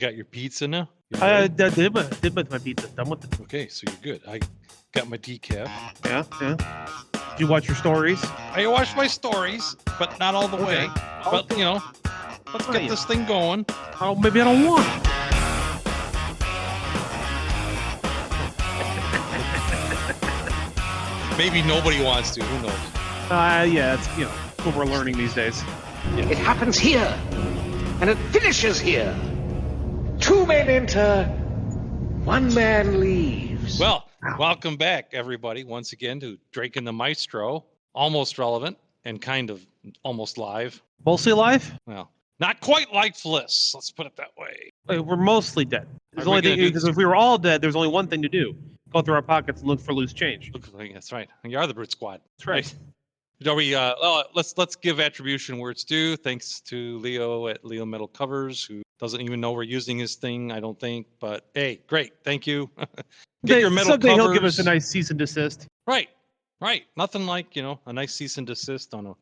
Got your pizza now? I did with my pizza. Done with it. Okay, so you're good. I got my decaf. Yeah. Did you watch your stories? I watched my stories, but not all the way. But, let's get this thing going. Oh, maybe I don't want it. Maybe nobody wants to. Who knows? Yeah, it's, what we're learning these days. Yeah. It happens here, and it finishes here. 2 men enter, 1 man leaves. Well, welcome back, everybody, once again to Drake and the Maestro. Almost relevant and kind of almost live. Mostly alive? Well, not quite lifeless. Let's put it that way. We're mostly dead. There's only thing because if we were all dead, there's only one thing to do: go through our pockets and look for loose change. That's right. You are the Brute Squad. That's right. Are we? Let's give attribution where it's due. Thanks to Leo at Leo Metal Covers, who doesn't even know we're using his thing. I don't think, but hey, great, thank you. Get your metal someday covers. He'll give us a nice cease and desist. Right. Nothing like a nice cease and desist on a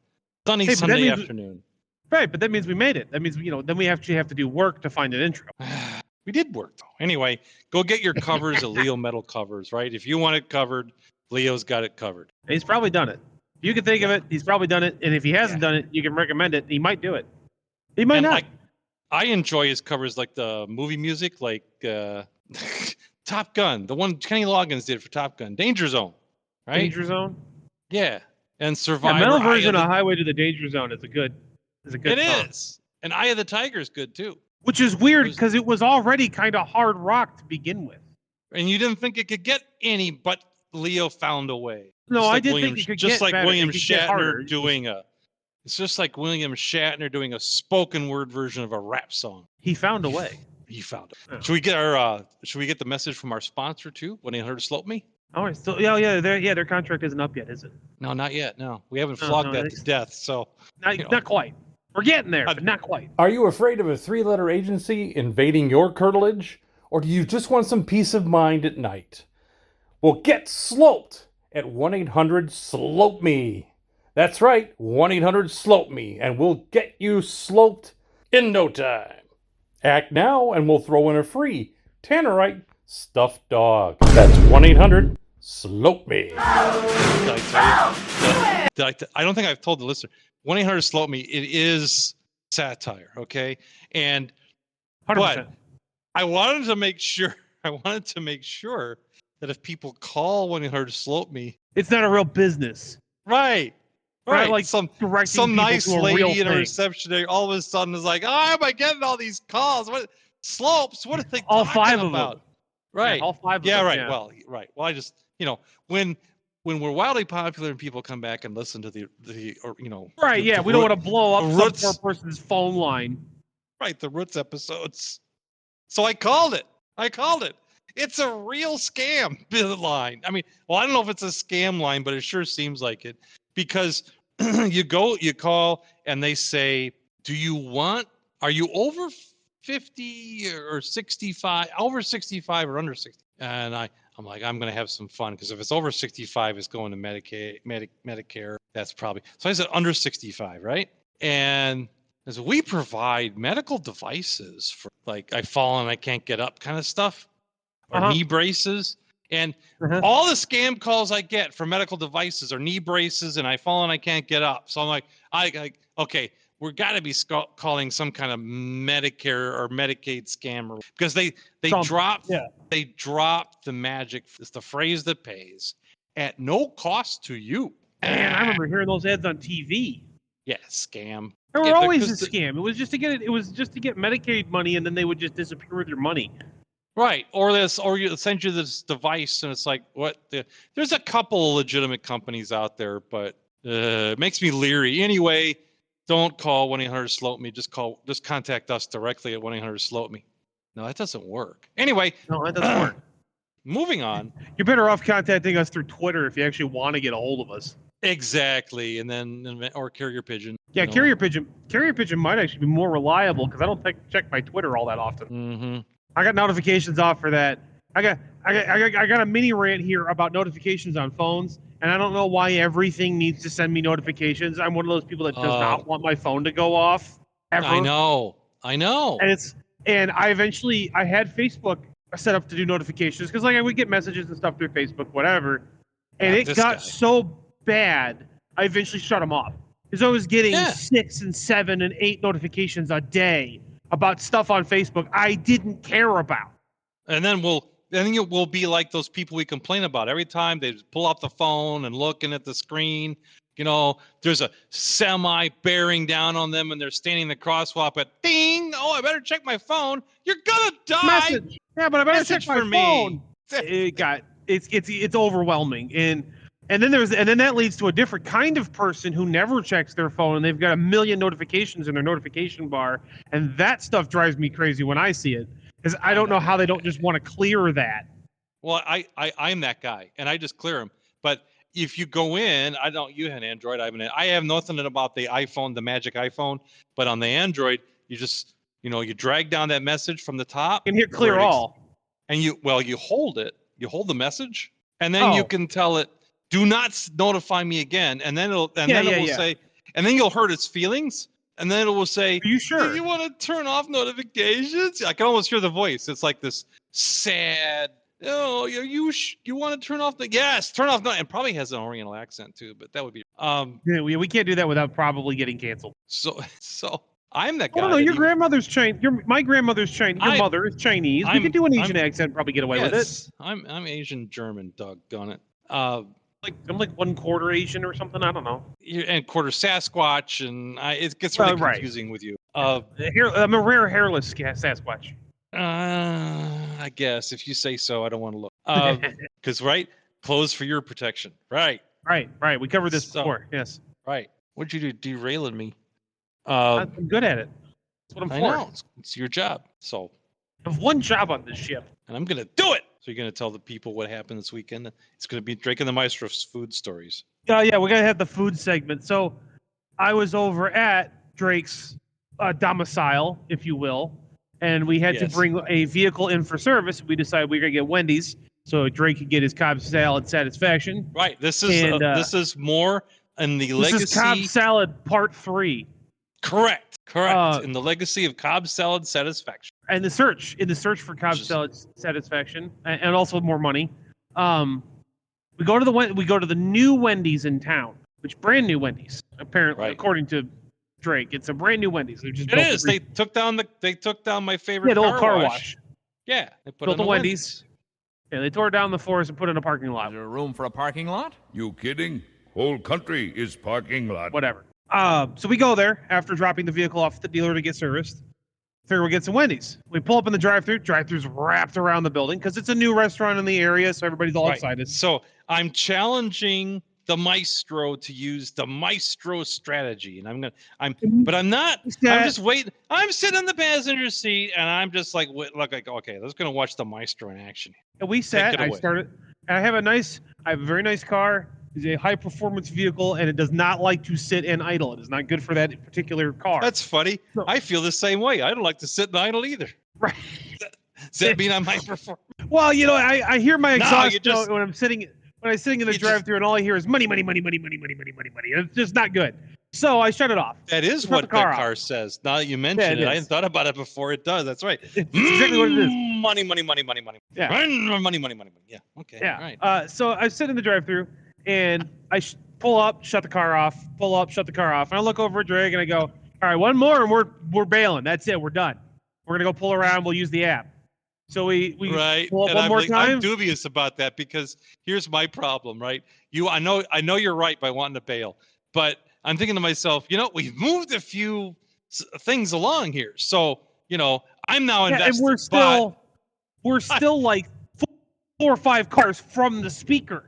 sunny Sunday afternoon. Right, but that means we made it. That means then we actually have to do work to find an intro. We did work though. Anyway, go get your covers at Leo Metal Covers. Right, if you want it covered, Leo's got it covered. And he's probably done it. If you can think of it, he's probably done it. And if he hasn't done it, you can recommend it. He might do it. He might not. I enjoy his covers, like the movie music, like Top Gun, the one Kenny Loggins did for Top Gun, Danger Zone, right? Danger Zone. Yeah, and Survivor. Metal version of Highway to the Danger Zone is a good. It is, and Eye of the Tiger is good too. Which is weird because it was already kind of hard rock to begin with. And you didn't think it could get any, but Leo found a way. No, I did think it could just get like better. William Shatner doing a. It's just like William Shatner doing a spoken word version of a rap song. He found a way. He found it. Oh. Should we get the message from our sponsor too? 1-800-SLOPE ME? All right. So their contract isn't up yet, is it? No, not yet. No, we haven't flogged that to death. So not quite. We're getting there, but not quite. Are you afraid of a 3-letter agency invading your curtilage? Or do you just want some peace of mind at night? Well, get sloped at 1-800-SLOPE-ME. That's right, 1-800-SLOPE-ME, and we'll get you sloped in no time. Act now, and we'll throw in a free Tannerite stuffed dog. That's 1-800-SLOPE-ME. I don't think I've told the listener. 1-800-SLOPE-ME. It is satire, okay? And 100%. But I wanted to make sure that if people call 1-800-SLOPE-ME, it's not a real business. Right. Right, like some nice lady in a reception there all of a sudden is like, "Oh, am I getting all these calls? What slopes? What are they all talking 5 of about?" them. Right. Yeah, all 5 of them. Right. Yeah. Well, right. Well, I just when we're wildly popular and people come back and listen to the Right. Yeah. We don't want to blow up some poor person's phone line. Right. The Roots episodes. So I called it. It's a real scam line. I mean, well, I don't know if it's a scam line, but it sure seems like it because you call and they say, are you over 50 or 65, over 65 or under 60? And I'm like, I'm going to have some fun because if it's over 65, it's going to Medicare. That's probably, so I said under 65, right? And as we provide medical devices for like, I fall and I can't get up kind of stuff, or knee braces. And all the scam calls I get for medical devices are knee braces, and I fall and I can't get up. So I'm like, okay, we're got to be calling some kind of Medicare or Medicaid scammer because they drop the magic. It's the phrase that pays at no cost to you. Man, I remember hearing those ads on TV. Yeah, scam. They were always a scam. It was just to get Medicaid money, and then they would just disappear with your money. Right, or you send you this device, and it's like, there's a couple of legitimate companies out there, but it makes me leery. Anyway, don't call 1-800-SLOPE-ME. Just contact us directly at 1-800-SLOPE-ME. No, that doesn't work. Anyway, no, that doesn't work. Moving on. You're better off contacting us through Twitter if you actually want to get a hold of us. Exactly, and then or carrier pigeon. Yeah, carrier pigeon might actually be more reliable because I don't check my Twitter all that often. Mm-hmm. I got notifications off for that. I got a mini rant here about notifications on phones, and I don't know why everything needs to send me notifications. I'm one of those people that does not want my phone to go off ever. I know. And And I had Facebook set up to do notifications because like I would get messages and stuff through Facebook, whatever. And Not it this got guy. so bad, I eventually shut them off because I was getting Yeah. 6 and 7 and 8 notifications a day about stuff on Facebook I didn't care about. And then it will be like those people we complain about. Every time they pull out the phone and looking at the screen, there's a semi bearing down on them and they're standing in the crosswalk, but ding, oh, I better check my phone. You're gonna die. Message. Yeah, but I better Message check my for phone. me. It's overwhelming. And then that leads to a different kind of person who never checks their phone and they've got a million notifications in their notification bar. And that stuff drives me crazy when I see it. Because I don't know how they don't just want to clear that. Well, I'm that guy, and I just clear them. But if you go in, you had Android, I have nothing about the iPhone, the magic iPhone. But on the Android, you just, you drag down that message from the top. You can hit clear all. And you hold it. You hold the message, and then you can tell it, do not notify me again. And then it will say, and then you'll hurt its feelings. And then it will say, are you sure? Do you want to turn off notifications? I can almost hear the voice. It's like this sad, oh, you want to turn off yes, turn off. And probably has an Oriental accent too, but that would be. Yeah, we can't do that without probably getting canceled. So I'm that guy. Oh no, your grandmother's Chinese. My grandmother's Chinese. Your mother is Chinese. We could do an Asian accent, probably get away with it. I'm Asian German, doggone it. I'm like 1/4 Asian or something. I don't know. And quarter Sasquatch, and it gets really confusing with you. I'm a rare hairless Sasquatch. I guess if you say so. I don't want to look. Because clothes for your protection. Right. We covered this before. Yes. Right. What'd you do? Derailing me. I'm good at it. That's what I'm for. I know. It's your job. So I have one job on this ship, and I'm gonna do it. So you're gonna tell the people what happened this weekend. It's gonna be Drake and the Maestro's food stories. Yeah, we're gonna have the food segment. So I was over at Drake's domicile, if you will, and we had to bring a vehicle in for service. We decided we were gonna get Wendy's so Drake could get his Cobb salad satisfaction. Right. This is more in the legacy. This is Cobb salad part 3. Correct. In the legacy of Cobb salad satisfaction. And the search for Cobb salad satisfaction, and also more money. We go to the new Wendy's in town, which brand new Wendy's apparently, according to Drake. It's a brand new Wendy's. It is. They took down my favorite the old car wash. Yeah, they built the Wendy's. Yeah, they tore down the floors and put in a parking lot. Is there room for a parking lot? You kidding? Whole country is parking lot. Whatever. So we go there after dropping the vehicle off at the dealer to get serviced. Figure we'll get some Wendy's. We pull up in the drive-thru. Drive-thru's wrapped around the building because it's a new restaurant in the area, so everybody's all excited. So I'm challenging the maestro to use the maestro strategy, and I'm not. I'm just waiting. I'm sitting in the passenger seat, and I'm just like, okay, let's gonna watch the maestro in action. And we sat. I have a very nice car. It's a high performance vehicle, and it does not like to sit and idle. It is not good for that particular car. That's funny. So, I feel the same way. I don't like to sit and idle either. Right. Does that mean I'm high performance? Well, I hear my exhaust note when I'm sitting in the drive-thru, and all I hear is money. It's just not good. So I shut it off. That is what the car says. Now that you mention it, I hadn't thought about it before. It does. That's right. It's exactly what it is. Money. Yeah. Money. Yeah. Okay. Yeah. All right. So I sit in the drive-thru, and I pull up, shut the car off. Pull up, shut the car off. And I look over at Drake, and I go, "All right, one more, and we're bailing. That's it. We're done. We're gonna go pull around. We'll use the app." So we pull up one more time. I'm dubious about that because here's my problem, right? I know you're right by wanting to bail, but I'm thinking to myself, we've moved a few things along here, so I'm now invested. And we're still like 4 or 5 cars from the speaker.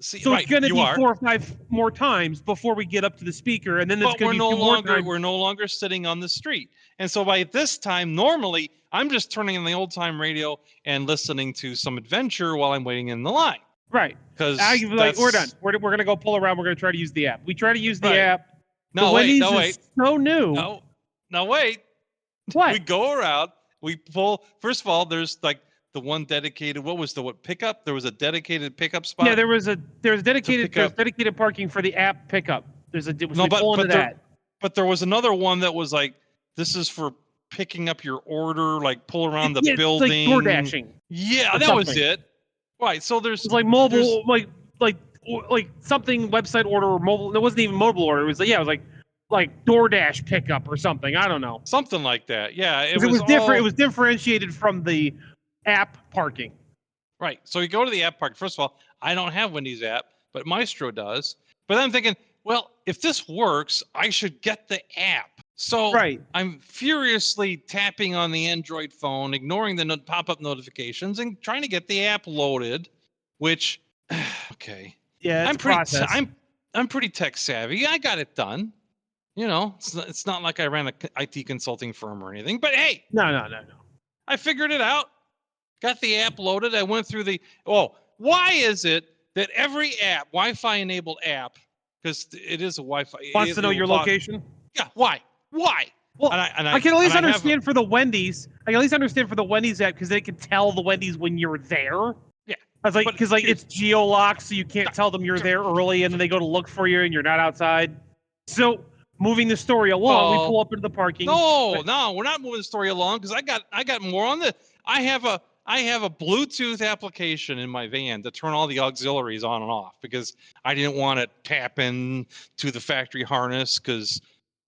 So it's going to be 4 or 5 more times before we get up to the speaker, and then there's going to be 2 more times. We're no longer sitting on the street, and so by this time, normally I'm just turning on the old time radio and listening to some adventure while I'm waiting in the line. Right. Because we're done. We're going to go pull around. We're going to try to use the app. We try to use the app. No, wait. So new. No, wait. What? We go around. We pull. First of all, there's like the one dedicated. What was pickup? There was a dedicated pickup spot. Yeah, there was dedicated parking for the app pickup. But there was another one that was like, this is for picking up your order, like pull around the Yeah, building. It's like door dashing. Yeah, or that was something. it. Right. So there's It's like mobile, like something website order or mobile. It wasn't even mobile order. It was like DoorDash pickup or something. I don't know. something like that. Yeah, it 'Cause was different. all It was differentiated from the app parking. right. So you go to the app park. First of all, I don't have Wendy's app, but Maestro does. But I'm thinking, well, if this works, I should get the app. So Right. I'm furiously tapping on the Android phone, ignoring the pop-up notifications, and trying to get the app loaded. Which, okay, Yeah, it's I'm a pretty process. I'm pretty tech savvy. I got it done. You know, it's not like I ran a IT consulting firm or anything. But hey, No. I figured it out. Got the app loaded. I went through the. Oh, why is it that every app, Wi-Fi enabled app, because it is a Wi-Fi, Wants to know your location. Yeah, why? Why? Well, I can at least and I have understand for the Wendy's. I can at least understand for the Wendy's app because they can tell the Wendy's when you're there. Yeah. I was like, But because like here's- it's geo-locked, so you can't tell them you're there early, and then they go to look for you, and you're not outside. So moving the story along, we pull up into the parking. No, we're not moving the story along because I got more on this. I have a Bluetooth application in my van to turn all the auxiliaries on and off because I didn't want to tap in to the factory harness because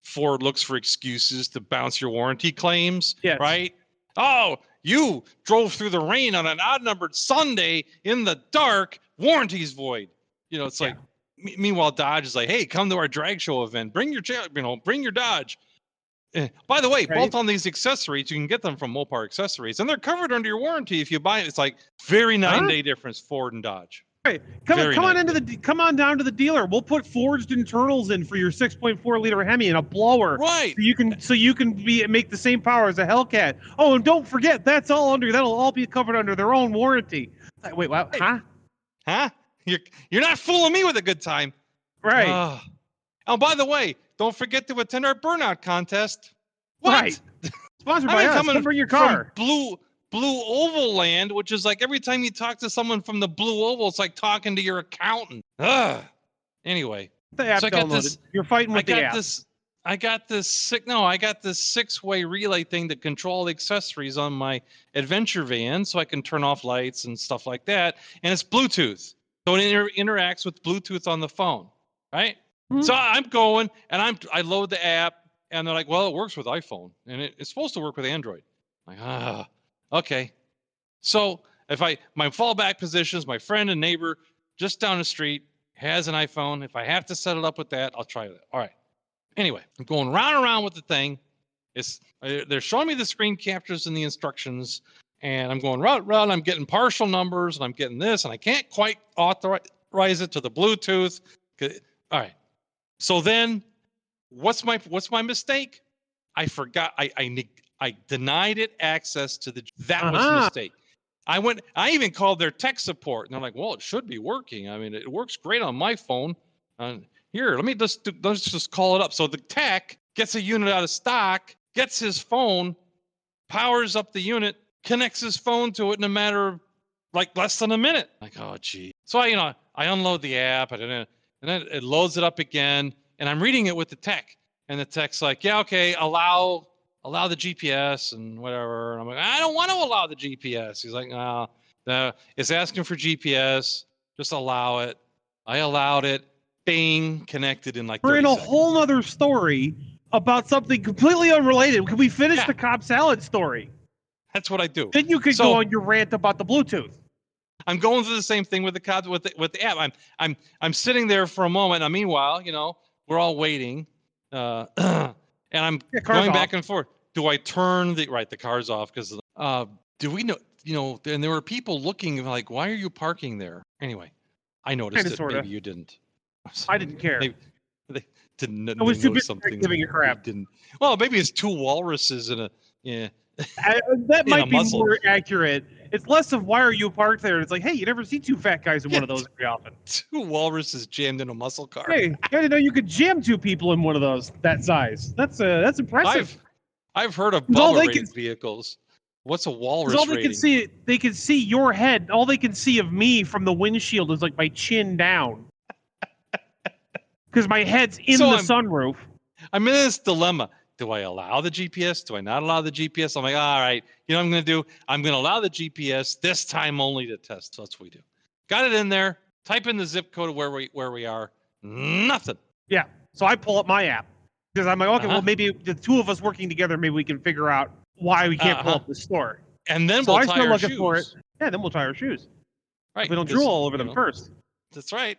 Ford looks for excuses to bounce your warranty claims. Yes. Right? Oh, you drove through the rain on an odd-numbered Sunday in the dark. Warranty's void. You know, it's like. Meanwhile, Dodge is like, "Hey, come to our drag show event. Bring your bring your Dodge." By the way, both on these accessories, you can get them from Mopar Accessories, and they're covered under your warranty if you buy it. It's like very night and day difference, Ford and Dodge. Right. Come on down to the dealer. We'll put forged internals in for your 6.4 liter Hemi and a blower. Right. So you can make the same power as a Hellcat. Oh, and don't forget that'll all be covered under their own warranty. Wait, what? Huh? Huh? You're not fooling me with a good time. Right. Oh, by the way, don't forget to attend our burnout contest. What? Right. Sponsored by us. Come bring your car. Blue Oval Land, which is like every time you talk to someone from the Blue Oval, it's like talking to your accountant. Anyway, the app so downloaded. You're fighting with the app. I got this 6-way relay thing to control the accessories on my adventure van, so I can turn off lights and stuff like that. And it's Bluetooth. So it interacts with Bluetooth on the phone, right? Mm-hmm. So I'm going and I load the app and they're like, well, it works with iPhone and it's supposed to work with Android. I'm like, okay. So if my fallback position is my friend and neighbor just down the street has an iPhone. If I have to set it up with that, I'll try that. All right. Anyway, I'm going round and round with the thing. They're showing me the screen captures and the instructions. And I'm going round. I'm getting partial numbers, and I'm getting this, and I can't quite authorize it to the Bluetooth. All right. So then, what's my mistake? I forgot. I denied it access to the. That was a mistake. I even called their tech support, and they're like, "Well, it should be working. I mean, it works great on my phone. Here, let's just call it up." So the tech gets a unit out of stock, gets his phone, powers up the unit. Connects his phone to it in a matter of like less than a minute. Like, oh, gee. So I unload the app and then it loads it up again. And I'm reading it with the tech. And the tech's like, yeah, okay, allow the GPS and whatever. And I'm like, I don't want to allow the GPS. He's like, no, it's asking for GPS. Just allow it. I allowed it. Bing, connected in like 30 seconds. We're in a whole other story about something completely unrelated. Can we finish the Cobb salad story? That's what I do. Then you could go on your rant about the Bluetooth. I'm going through the same thing with the app. I'm sitting there for a moment. And meanwhile, we're all waiting, and I'm going back and forth. Do I turn the car's off? Because do we know? And there were people looking like, why are you parking there? Anyway, I noticed it. Maybe you didn't. I didn't care. They didn't. I was too busy giving a crap. Didn't. Well, maybe it's two walruses in a that might be more accurate. It's less of why are you parked there. It's like, hey, you never see two fat guys in one of those very often. Two walruses jammed in a muscle car. Hey, I didn't know you could jam two people in one of those that size. That's impressive. I've heard of Bubba-rated vehicles. What's a walrus all they rating? They can see your head. All they can see of me from the windshield is like my chin down. Because my head's in the sunroof. I'm in this dilemma. do I allow the GPS? Do I not allow the GPS? I'm like, all right, you know what I'm going to do? I'm going to allow the GPS this time only to test. So that's what we do. Got it in there. Type in the zip code of where we are. Nothing. Yeah. So I pull up my app because I'm like, okay, well, maybe the two of us working together, maybe we can figure out why we can't pull up the store. And then so we'll I tie start our looking shoes. for it. Yeah, then we'll tie our shoes. Right. We don't drool all over them first. That's right.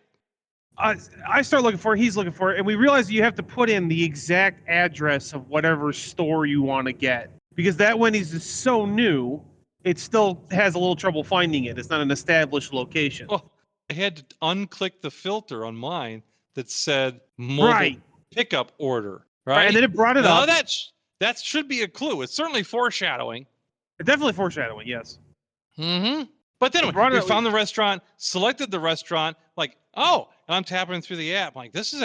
I start looking for it. He's looking for it. And we realize you have to put in the exact address of whatever store you want to get. Because that Wendy's is so new, it still has a little trouble finding it. It's not an established location. Well, I had to unclick the filter on mine that said mobile pickup order. Right. And then it brought it up. That should be a clue. It's certainly foreshadowing. It's definitely foreshadowing, yes. Mm-hmm. But then we found the restaurant, selected the restaurant, like, oh, and I'm tapping through the app. I'm like, this is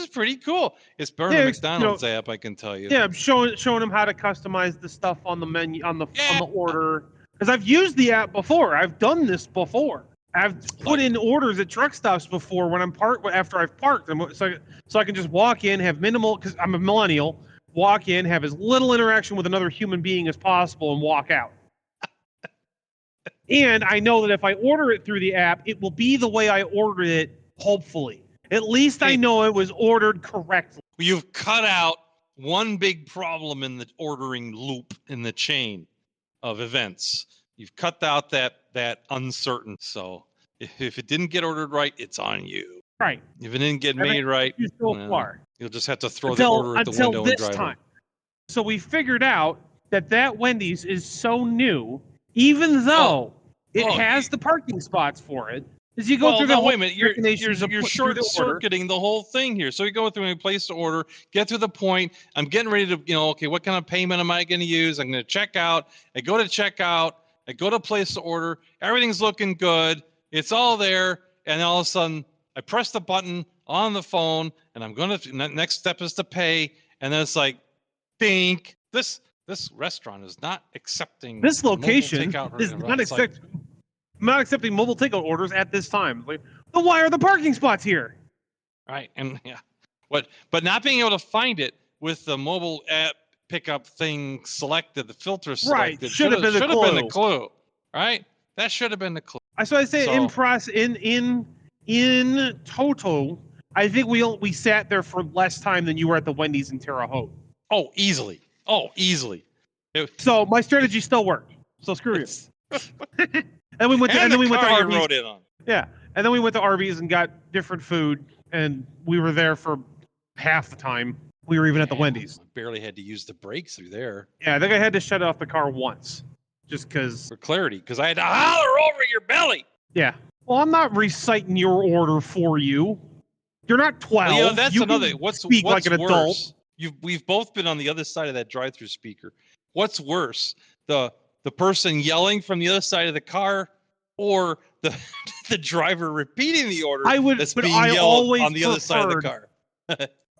pretty cool. It's better than McDonald's app, I can tell you. Yeah, I'm showing them how to customize the stuff on the menu, on the order. Because I've used the app before. I've done this before. I've put in orders at truck stops before when I'm after I've parked. So I can just walk in, have minimal, because I'm a millennial, walk in, have as little interaction with another human being as possible, and walk out. And I know that if I order it through the app, it will be the way I ordered it, hopefully. At least I know it was ordered correctly. You've cut out one big problem in the ordering loop in the chain of events. You've cut out that uncertain. So if it didn't get ordered right, it's on you. Right. If it didn't get made right, you'll just have to throw the order at the window and drive it. So we figured out that Wendy's is so new, even though it has the parking spots for it. As you go through the wait a minute, you're short-circuiting the whole thing here. So we go through and place the order, get to the point. I'm getting ready to, okay, what kind of payment am I going to use? I'm going to check out. I go to checkout. I go to place the order. Everything's looking good. It's all there. And all of a sudden, I press the button on the phone, and I'm going to, next step is to pay. And then it's like, bink, this restaurant is not accepting. This location is not accepting mobile takeout orders at this time. Like, but why are the parking spots here? Right, and but not being able to find it with the mobile app pickup thing selected, the filter selected, should have been the clue. Right, that should have been the clue. So I say in total, I think we sat there for less time than you were at the Wendy's in Terre Haute. Oh, easily. So my strategy still worked. So screw you. And we went to Arby's. Yeah, and then we went to Arby's and got different food, and we were there for half the time. We were even at the Wendy's. I barely had to use the brakes through there. Yeah, I think I had to shut off the car once, just because. For clarity, because I had to holler over your belly. Yeah. Well, I'm not reciting your order for you. You're not 12. Well, that's another. What's like an worse? We've both been on the other side of that drive-through speaker. What's worse, the person yelling from the other side of the car, or the driver repeating the order that's being yelled on the other side of the car?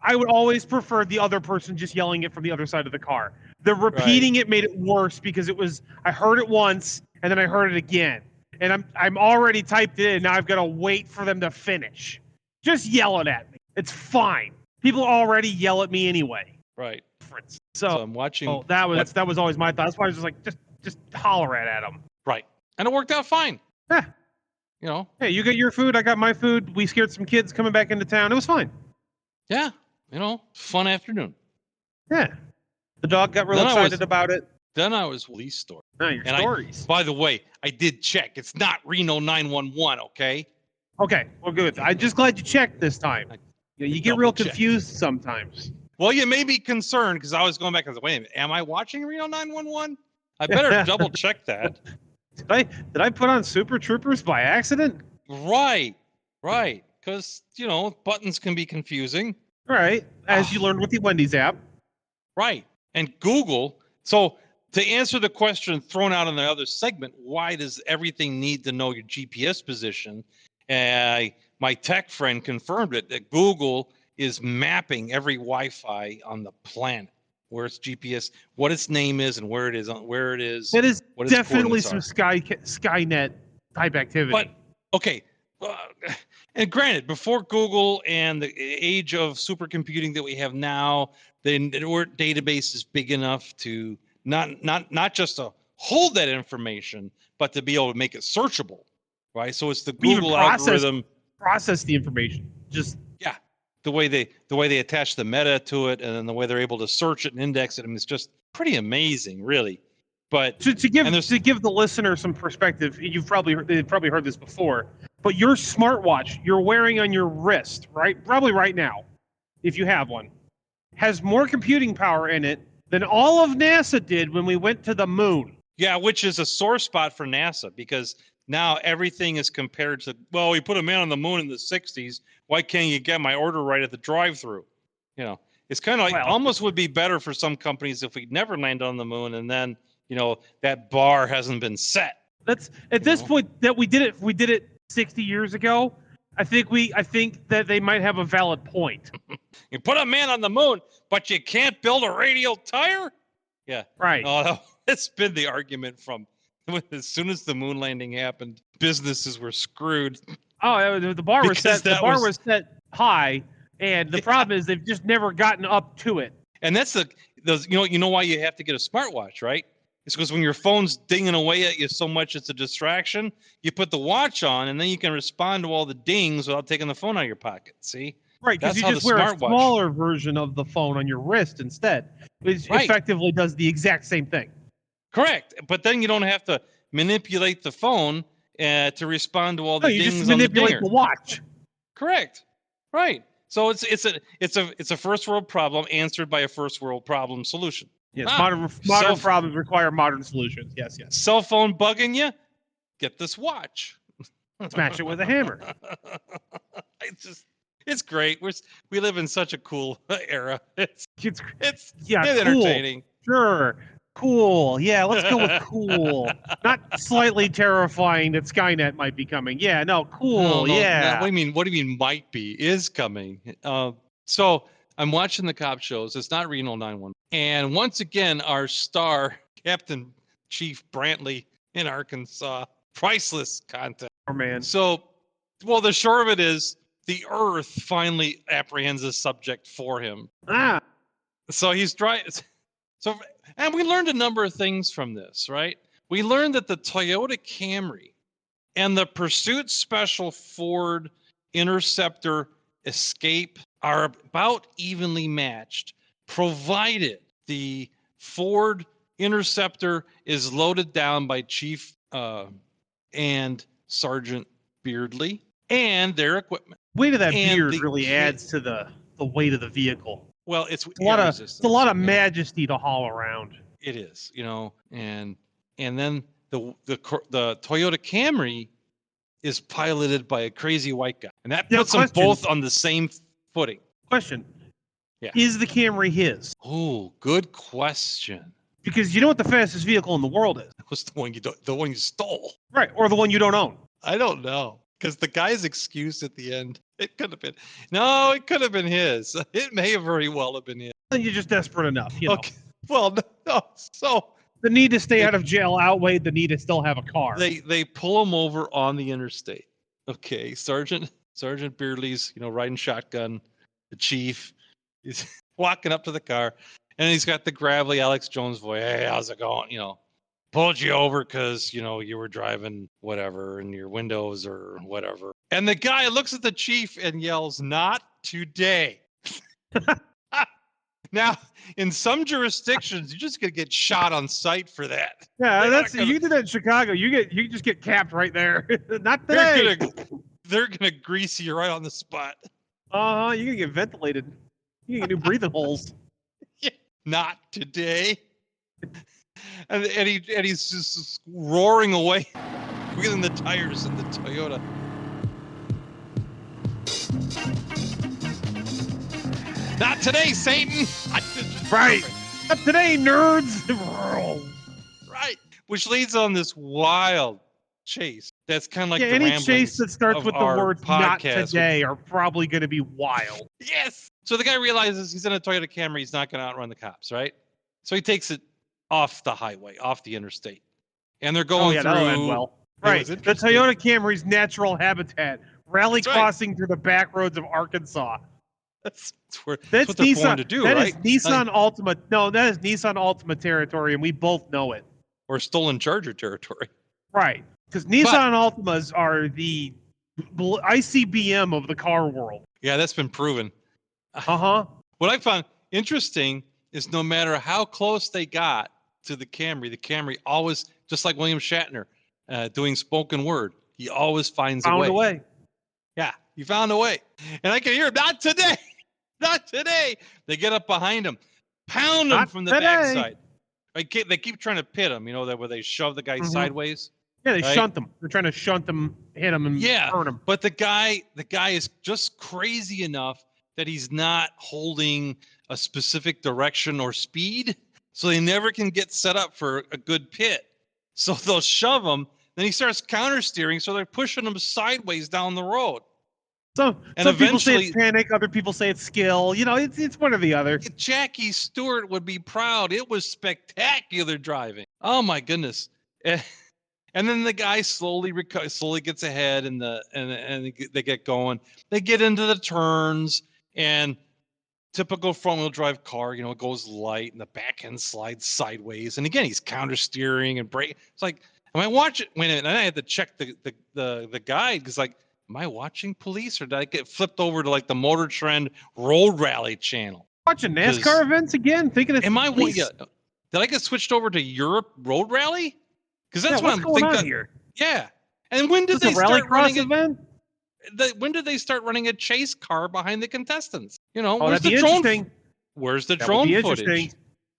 I would always prefer the other person just yelling it from the other side of the car. The repeating it made it worse because I heard it once and then I heard it again, and I'm already typed it in. Now I've got to wait for them to finish. Just yell it at me. It's fine. People already yell at me anyway. Right. So I'm watching. Oh, that was always my thought. That's why I was just like, just holler at them. Right. And it worked out fine. Yeah. Hey, you got your food. I got my food. We scared some kids coming back into town. It was fine. Yeah. Fun afternoon. Yeah. The dog got real excited about it. Then I was police story. No, your stories. By the way, I did check. It's not Reno 911, okay? Okay. Well, good. I'm just glad you checked this time. You get real confused sometimes. Well, you may be concerned because I was going back and I was like, wait a minute, am I watching Reno 911? I better double check that. Did I put on Super Troopers by accident? Right. Because, buttons can be confusing. Right. As you learned with the Wendy's app. Right. And Google. So to answer the question thrown out in the other segment, why does everything need to know your GPS position? My tech friend confirmed it, that Google is mapping every Wi-Fi on the planet, where its GPS, what its name is, and where it is. It is definitely some Skynet type activity. But okay, and granted, before Google and the age of supercomputing that we have now, the network database is big enough to not just to hold that information, but to be able to make it searchable, right? So it's the Google algorithm. Process the information. Just the way they attach the meta to it, and then the way they're able to search it and index it. I mean, it's just pretty amazing, really. But to give the listener some perspective, they've probably heard this before. But your smartwatch you're wearing on your wrist, right? Probably right now, if you have one, has more computing power in it than all of NASA did when we went to the moon. Yeah, which is a sore spot for NASA, because now everything is compared to, well, we put a man on the moon in the 60s. Why can't you get my order right at the drive-through? You know, it's kind of like almost would be better for some companies if we never land on the moon and then, you know, that bar hasn't been set. That's at this point that we did it 60 years ago. I think that they might have a valid point. You put a man on the moon, but you can't build a radial tire? Yeah. Right. Oh, it's been the argument from as soon as the moon landing happened, businesses were screwed. Oh, the bar was set. The bar was set high, and the problem is they've just never gotten up to it. And that's you know why you have to get a smartwatch, right? It's because when your phone's dinging away at you so much it's a distraction, you put the watch on, and then you can respond to all the dings without taking the phone out of your pocket. See? Right, because you just wear a smaller version of the phone on your wrist instead, which effectively does the exact same thing. Correct, but then you don't have to manipulate the phone to respond to all the dings. You just manipulate the watch. Correct, right. So it's a first world problem answered by a first world problem solution. Yes, modern problems require modern solutions. Yes. Cell phone bugging you? Get this watch. Smash it with a hammer. It's great. We live in such a cool era. It's cool. entertaining. Sure. Cool. Yeah, let's go with cool. Not slightly terrifying that Skynet might be coming. Yeah, no, cool. No, yeah. What do you mean might be? Is coming. So I'm watching the cop shows. It's not Reno 911. And once again, our star, Captain Chief Brantley in Arkansas, priceless content. Oh, man. So, well, the short of it is the Earth finally apprehends a subject for him. So he's trying. And we learned a number of things from this, right? We learned that the Toyota Camry and the Pursuit Special Ford Interceptor Escape are about evenly matched, provided the Ford Interceptor is loaded down by Chief and Sergeant Beardley and their equipment. Weight of that beard really adds to the weight of the vehicle. Well, it's a lot of majesty to haul around. It is, you know, and then the Toyota Camry is piloted by a crazy white guy, and that puts them both on the same footing. Question: Yeah, is the Camry his? Oh, good question. Because you know what the fastest vehicle in the world is? It was the one you stole, right? Or the one you don't own. I don't know, because the guy's excuse at the end. It could have been. No, it could have been his. It may have very well have been his. Then you're just desperate enough, you know. Okay. Well, no. So the need to stay out of jail outweighed the need to still have a car. They pull him over on the interstate. Okay, Sergeant Beardley's, you know, riding shotgun. The chief is walking up to the car, and he's got the gravelly Alex Jones voice. Hey, how's it going? You know, pulled you over because, you know, you were driving whatever in your windows or whatever. And the guy looks at the chief and yells, "Not today." Now, in some jurisdictions, you're just gonna get shot on sight for that. Yeah, you do that in Chicago. You just get capped right there. Not today. They're gonna grease you right on the spot. You're gonna get ventilated. You get new breathing holes. Yeah, not today. And he's just roaring away, wheeling the tires in the Toyota. Not today, Satan. Right. Not today, nerds. Right. Which leads on this wild chase. That's kind of like the any chase that starts with the words "not today" are probably going to be wild. Yes. So the guy realizes he's in a Toyota Camry. He's not going to outrun the cops, right? So he takes it off the highway, off the interstate, and they're going through. That'll end well. Right. The Toyota Camry's natural habitat, rally crossing through the back roads of Arkansas. That's what That's they're Nissan. born to do, That right? is Nissan Altima. No, that is Nissan Altima territory, and we both know it. Or stolen Charger territory. Right. Because Nissan Altimas are the ICBM of the car world. Yeah, that's been proven. Uh-huh. What I found interesting is no matter how close they got to the Camry always, just like William Shatner doing spoken word, he always finds Found a a way. way. Yeah, he found a way. And I can hear him, not today. Not today. They get up behind him, pound him Not from the today. backside. They keep trying to pit him, where they shove the guy sideways. Yeah, they right? shunt them. They're trying to shunt them, hit them, and burn them. But the guy is just crazy enough that he's not holding a specific direction or speed, so they never can get set up for a good pit. So they'll shove him, then he starts counter steering, so they're pushing him sideways down the road. Some people say it's panic, other people say it's skill. It's one or the other. Jackie Stewart would be proud. It was spectacular driving. Oh my goodness. And then the guy slowly gets ahead, and they get going. They get into the turns, and typical front-wheel drive car, it goes light, and the back end slides sideways. And again, he's counter steering and brake. It's like, am I watching? Wait a minute. And I had to check the guide because, like, am I watching police, or did I get flipped over to like the Motor Trend Road Rally channel? Watching NASCAR events again, thinking it's police. Did I get switched over to Europe Road Rally? Because that's what I'm going on thinking. Here. Yeah. And when did they start running event? When did they start running a chase car behind the contestants? Where's the drone? Where's the that drone would be footage?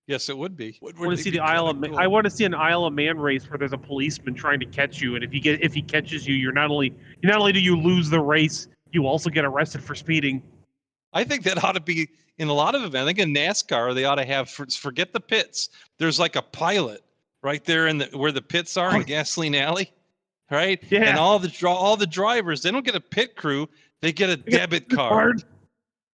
Yes, it would be. I want to see I want to see an Isle of Man race where there's a policeman trying to catch you, and if he catches you, you're not only do you lose the race, you also get arrested for speeding. I think that ought to be in a lot of events. I think in NASCAR they ought to have forget the pits. There's like a pilot right there where the pits are in Gasoline Alley, right? Yeah. And all the drivers, they don't get a pit crew, they get a debit card.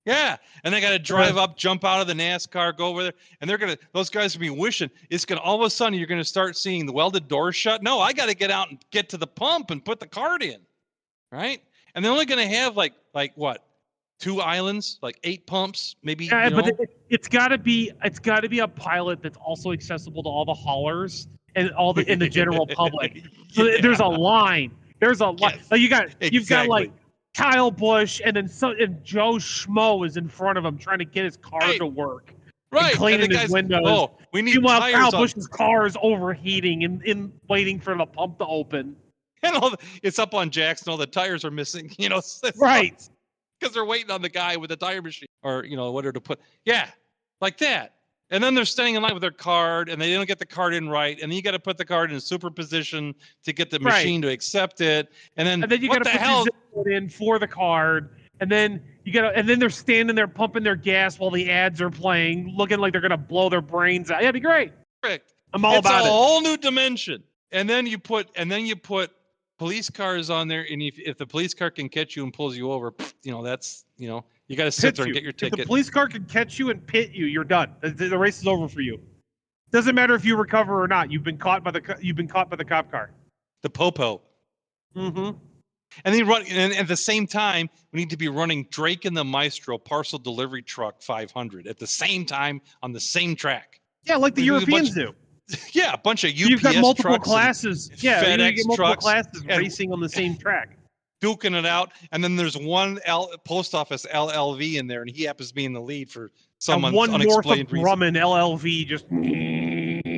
Yeah, and they got to drive up, jump out of the NASCAR, go over there, and those guys will be wishing it's gonna. All of a sudden, you're gonna start seeing the welded doors shut. No, I got to get out and get to the pump and put the card in, right? And they're only gonna have like what, 2 islands, like 8 pumps, maybe. Yeah, but it's got to be a pilot that's also accessible to all the haulers and in the general public. So there's a line. There's a line. Yes, so you've got exactly. like Kyle Busch, and then Joe Schmo is in front of him trying to get his car to work. Right, and cleaning his windows. Oh, we need Meanwhile, tires Kyle Busch's car is overheating and waiting for the pump to open. And it's up on jacks, and all the tires are missing. Right. Because they're waiting on the guy with the tire machine, or whatever to put. Yeah, like that. And then they're standing in line with their card, and they don't get the card in right, and then you got to put the card in superposition to get the machine to accept it, and then you got to put your zip code in for the card, and then they're standing there pumping their gas while the ads are playing, looking like they're gonna blow their brains out. Yeah, it'd be great. Perfect. I'm all about it. It's a whole new dimension. And then you put police cars on there, and if the police car can catch you and pulls you over, that's you got to sit there and get your ticket. If the police car can catch you and pit you, you're done. The race is over for you. Doesn't matter if you recover or not. You've been caught by the cop car. The popo. Mm-hmm. And then and at the same time, we need to be running Drake and the Maestro parcel delivery truck 500 at the same time on the same track. Yeah, like the Europeans do. Yeah, a bunch of UPS You've got multiple trucks classes. Yeah, FedEx multiple trucks classes racing on the same track. Duking it out, and then there's one post office LLV in there, and he happens to be in the lead for some unexplained reason. One north of Grumman LLV just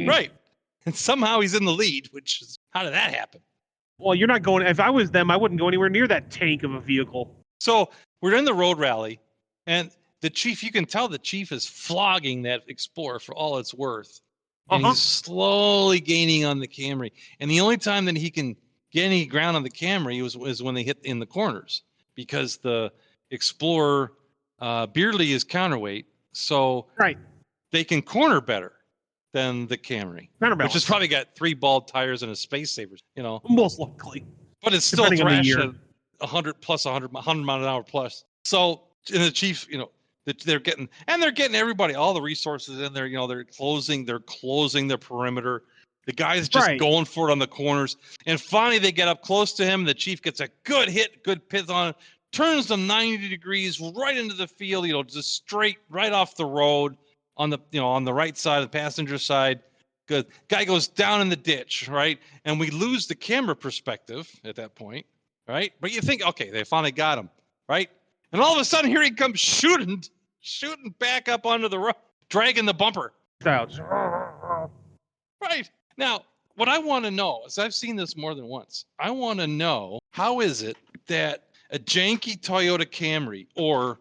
right, and somehow he's in the lead. Which is, how did that happen? Well, you're not going. If I was them, I wouldn't go anywhere near that tank of a vehicle. So we're in the road rally, and the chief. You can tell the chief is flogging that Explorer for all it's worth, and he's slowly gaining on the Camry. And the only time that he can get any ground on the Camry was when they hit in the corners, because the Explorer Beardley is counterweight, so they can corner better than the Camry, which has probably got 3 bald tires and a space saver, most likely. But it's still thrashing at 100 mile an hour plus. So, and the chief, they're getting everybody, all the resources in there. They're closing the perimeter. The guy's just going for it on the corners. And finally, they get up close to him. The chief gets a good hit, good pit on him, turns them 90 degrees right into the field, just straight right off the road on the right side of the passenger side. Good. Guy goes down in the ditch, right? And we lose the camera perspective at that point, right? But you think, okay, they finally got him, right? And all of a sudden, here he comes shooting back up onto the road, dragging the bumper. Right. Now, what I want to know is, I've seen this more than once. I want to know, how is it that a janky Toyota Camry or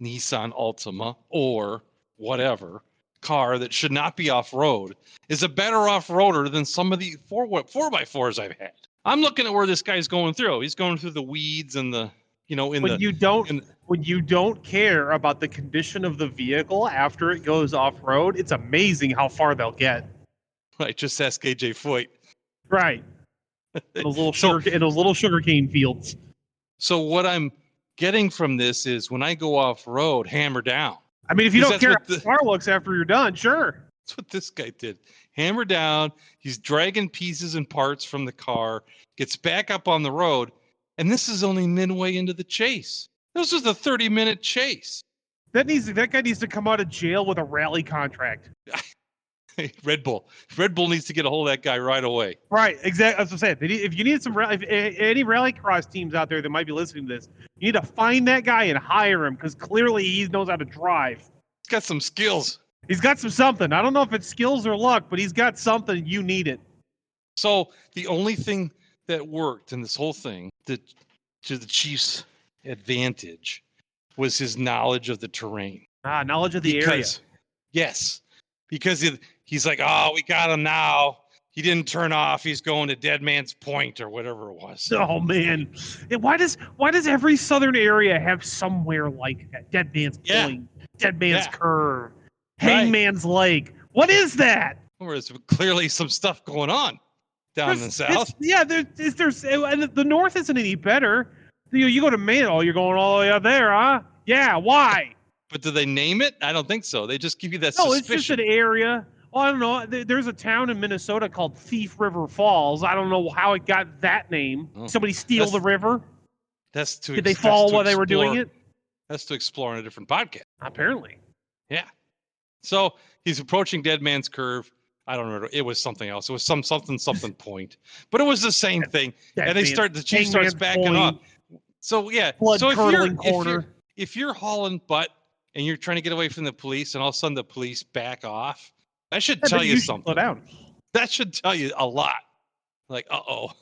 Nissan Altima or whatever car that should not be off-road is a better off-roader than some of the 4x4s I've had? I'm looking at where this guy's going through. He's going through the weeds and the, when you don't care about the condition of the vehicle after it goes off-road, it's amazing how far they'll get. Right, just ask AJ Foyt. Right. In those little sugarcane fields. So what I'm getting from this is, when I go off-road, hammer down. I mean, if you don't care how the car looks after you're done, sure. That's what this guy did. Hammer down. He's dragging pieces and parts from the car, gets back up on the road, and this is only midway into the chase. This was a 30-minute chase. That guy needs to come out of jail with a rally contract. Red Bull needs to get a hold of that guy right away. Right, exactly. As I said, if you need any rallycross teams out there that might be listening to this, you need to find that guy and hire him, because clearly he knows how to drive. He's got some skills. He's got something. I don't know if it's skills or luck, but he's got something. You need it. So the only thing that worked in this whole thing, to the Chiefs' advantage, was his knowledge of the terrain. Knowledge of the area. Yes, because he's like, oh, we got him now. He didn't turn off. He's going to Dead Man's Point or whatever it was. Oh man, why does every southern area have somewhere like that? Dead Man's Point, Dead Man's Curve, Hangman's Lake. What is that? Well, there's clearly some stuff going on down in the south. There's and the north isn't any better. You go to Maine, you're going all the way up there, huh? Yeah, why? But do they name it? I don't think so. They just give you that suspicion. No, it's just an area. Well, I don't know. There's a town in Minnesota called Thief River Falls. I don't know how it got that name. Somebody steal the river? Did they fall while they were doing it? That's to explore on a different podcast. Apparently. Yeah. So he's approaching Dead Man's Curve. I don't remember. It was something else. It was something point. But it was the same thing. And the Chief starts backing up. So yeah. So if you're hauling butt and you're trying to get away from the police, and all of a sudden the police back off, that should tell you something. Slow down. That should tell you a lot. Like, uh-oh.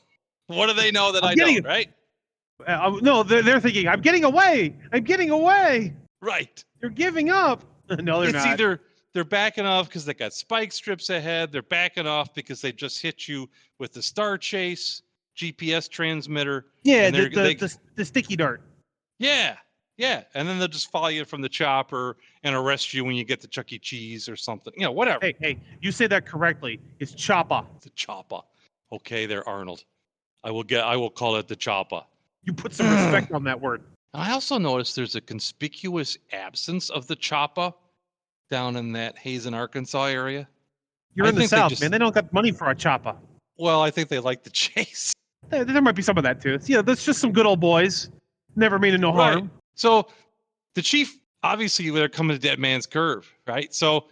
What do they know that I don't, right? No, they're thinking, I'm getting away. I'm getting away. Right. They're giving up. No, they're not. It's either they're backing off because they got spike strips ahead. They're backing off because they just hit you with the Star Chase GPS transmitter. Yeah, the sticky dart. Yeah. Yeah, and then they'll just follow you from the chopper and arrest you when you get to Chuck E. Cheese or something. Whatever. Hey, you say that correctly. It's Choppa. It's a Choppa. Okay, there, Arnold. I will call it the Choppa. You put some respect on that word. I also noticed there's a conspicuous absence of the Choppa down in that Hazen, Arkansas area. You're in the South, man. They don't got money for a Choppa. Well, I think they like the chase. There might be some of that too. That's just some good old boys. Never meaning no harm. Right. So the Chief, obviously, they're coming to Dead Man's Curve, right? So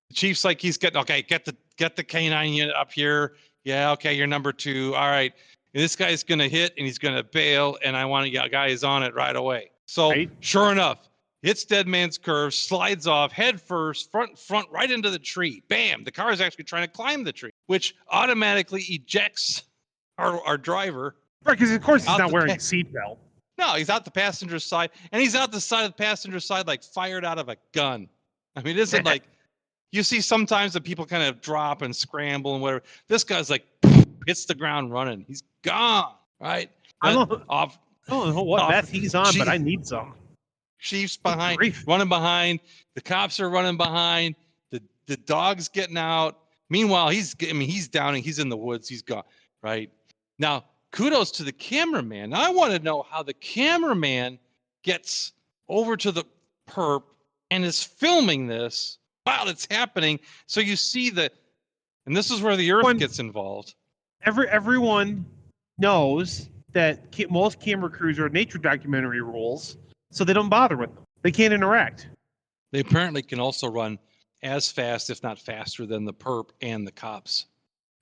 the Chief's like, get the canine unit up here. Yeah, okay, you're number 2. All right. And this guy's going to hit and he's going to bail, and I want to get guys on it right away. So Sure enough, hits Dead Man's Curve, slides off head first, front right into the tree. Bam! The car is actually trying to climb the tree, which automatically ejects our driver. Right, because of course he's not wearing a seatbelt. No, he's out the passenger side, and he's out the side of the passenger side like fired out of a gun. I mean, it isn't like you see sometimes that people kind of drop and scramble and whatever. This guy's like hits the ground running. He's gone, right? I don't know what meth he's on, but I need some. Chief's behind, running behind. The cops are running behind. The dog's getting out. Meanwhile, he's downing. He's in the woods. He's gone, right? Now, kudos to the cameraman. Now, I want to know how the cameraman gets over to the perp and is filming this while it's happening. So you see and this is where the earth gets involved. Everyone knows most camera crews are nature documentary rules, so they don't bother with them. They can't interact. They apparently can also run as fast, if not faster, than the perp and the cops,